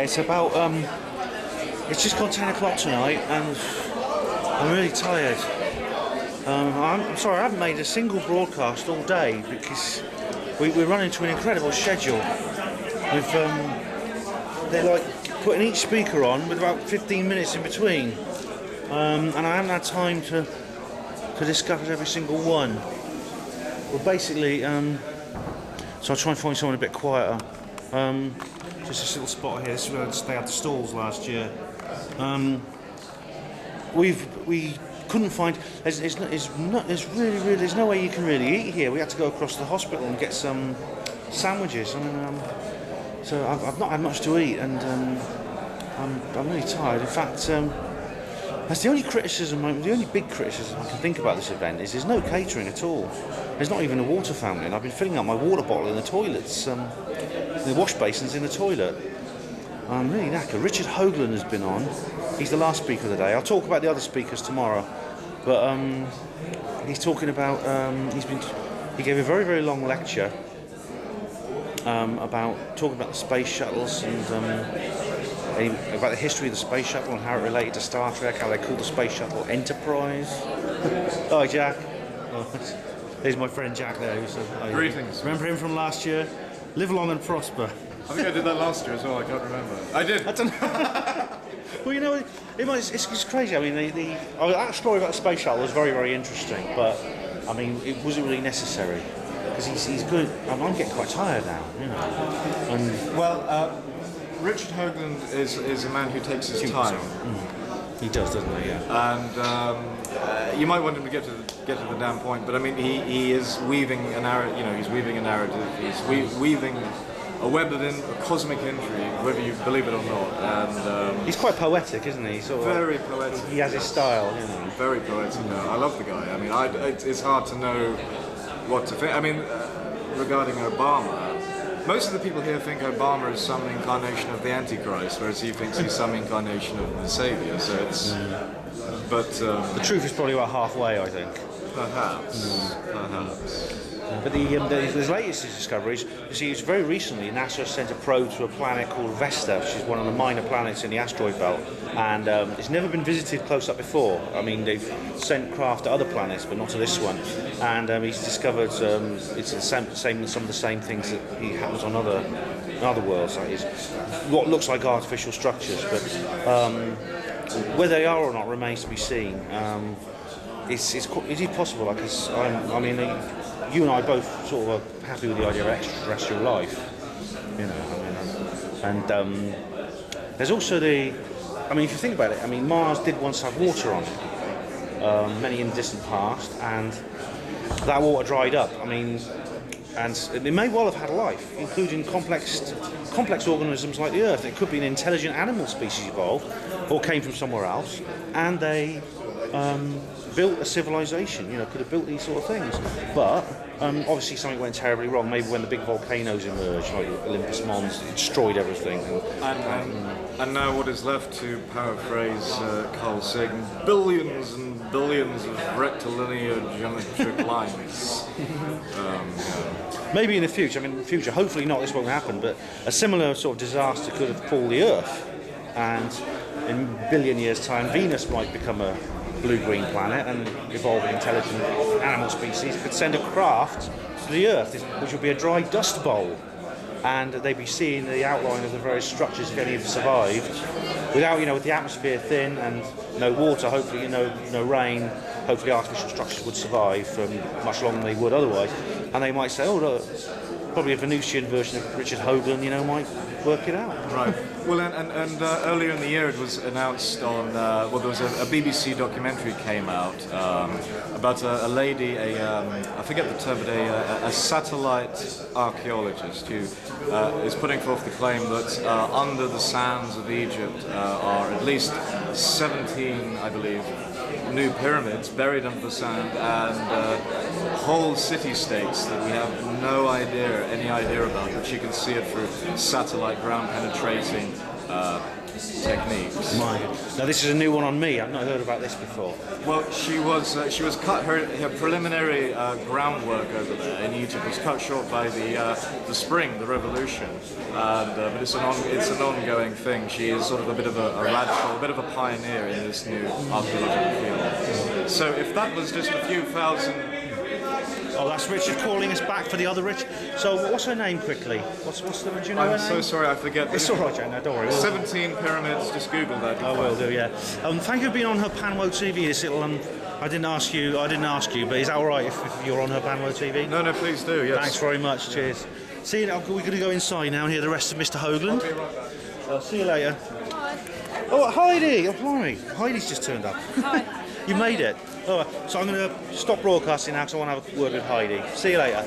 it's about it's just gone 10 o'clock tonight, and I'm really tired. I'm sorry, I haven't made a single broadcast all day because we're running to an incredible schedule. They're like putting each speaker on with about 15 minutes in between, and I haven't had time to discuss every single one. Well, basically, so I'll try and find someone a bit quieter. Just this little spot here. This is where they had the stalls last year. We couldn't find. There's no way you can really eat here. We had to go across the hospital and get some sandwiches. So I've not had much to eat, and I'm really tired. In fact, that's the only criticism. The only big criticism I can think about this event is there's no catering at all. There's not even a water fountain. I've been filling up my water bottle in the toilets, the wash basins in the toilet. I'm really knackered. Richard Hoagland has been on. He's the last speaker of the day. I'll talk about the other speakers tomorrow, but he's talking about. He gave a very, very long lecture talking about the space shuttles and about the history of the space shuttle and how it related to Star Trek, how they called the space shuttle Enterprise. Hi, Jack. There's my friend Jack there. Greetings. Remember him from last year? Live long and prosper. I think I did that last year as well. I can't remember. I did. I don't know. Well, you know, it's crazy. I mean, that story about the space shuttle was very, very interesting, but I mean, it wasn't really necessary because he's good. I'm getting quite tired now, you know. And Richard Hoagland is a man who takes his time. He does, doesn't he? Yeah. And you might want him to get to the damn point, but I mean, he is weaving a narrative. You know, he's weaving a narrative. He's weaving a web within a cosmic intrigue, whether you believe it or not. And he's quite poetic, isn't he? Sort of very poetic. He has his style, you know. Very poetic. I love the guy. I mean, it's hard to know what to think. I mean, regarding Obama. Most of the people here think Obama is some incarnation of the Antichrist, whereas he thinks he's some incarnation of the Saviour. So it's, but the truth is probably about halfway, I think. Perhaps. But his latest discoveries, you see, it's very recently NASA sent a probe to a planet called Vesta, which is one of the minor planets in the asteroid belt, and it's never been visited close up before. I mean, they've sent craft to other planets, but not to this one. And he's discovered it's the same, some of the same things that happens on other worlds. Like what looks like artificial structures, but whether they are or not remains to be seen. Is it possible? Like, I mean, you and I both sort of are happy with the idea of extraterrestrial life, you know. And there's also I mean, if you think about it, I mean, Mars did once have water on it, many in the distant past, and that water dried up. I mean, and it may well have had life, including complex organisms like the Earth. It could be an intelligent animal species evolved, or came from somewhere else, and they built a civilization, you know, could have built these sort of things. But obviously something went terribly wrong, maybe when the big volcanoes emerged, like Olympus Mons, it destroyed everything. And now what is left, to paraphrase Carl Sagan, billions and billions of rectilinear geometric lines. Maybe in the future, hopefully not, this won't happen, but a similar sort of disaster could have befall the Earth, and in a billion years' time, Venus might become a blue-green planet and evolve an intelligent animal species. Could send a craft to the Earth, which would be a dry dust bowl, and they'd be seeing the outline of the various structures if any have survived, without, you know, with the atmosphere thin and no water, hopefully, no rain. Hopefully, artificial structures would survive for much longer than they would otherwise, and they might say, "Oh, look, probably a Venusian version of Richard Hoagland, you know, might work it out." Right. Well, and earlier in the year it was announced on, there was a BBC documentary came out about a lady, I forget the term, but a satellite archaeologist who is putting forth the claim that under the sands of Egypt are at least 17, I believe, new pyramids buried under the sand, and whole city-states that we have any idea about, but you can see it through satellite ground-penetrating techniques. My. Now this is a new one on me. I've not heard about this before. Well, she was cut. Her preliminary groundwork over there in Egypt was cut short by the spring, the revolution. But it's an ongoing thing. She is sort of a bit of a radical, a bit of a pioneer in this new archaeological field. So if that was just a few thousand. Oh, that's Richard calling us back for the other Rich. So, what's her name quickly? What's the? Do you know her I'm name? so sorry, I forget. It's all right, Jane. No, don't worry. 17 pyramids. Just Google that. I will do. Yeah. Thank you for being on her Panwo TV. This little. I didn't ask you, but is that all right if you're on her Panwo TV? No, please do. Yes. Thanks very much. Cheers. See you. We're going to go inside now and hear the rest of Mr. Hoagland. I'll be right back. I'll see you later. Hi. Oh, Heidi. Oh, blimey. Heidi's just turned up. Hi. You made it. All right. So I'm going to stop broadcasting now because I want to have a word with Heidi. See you later.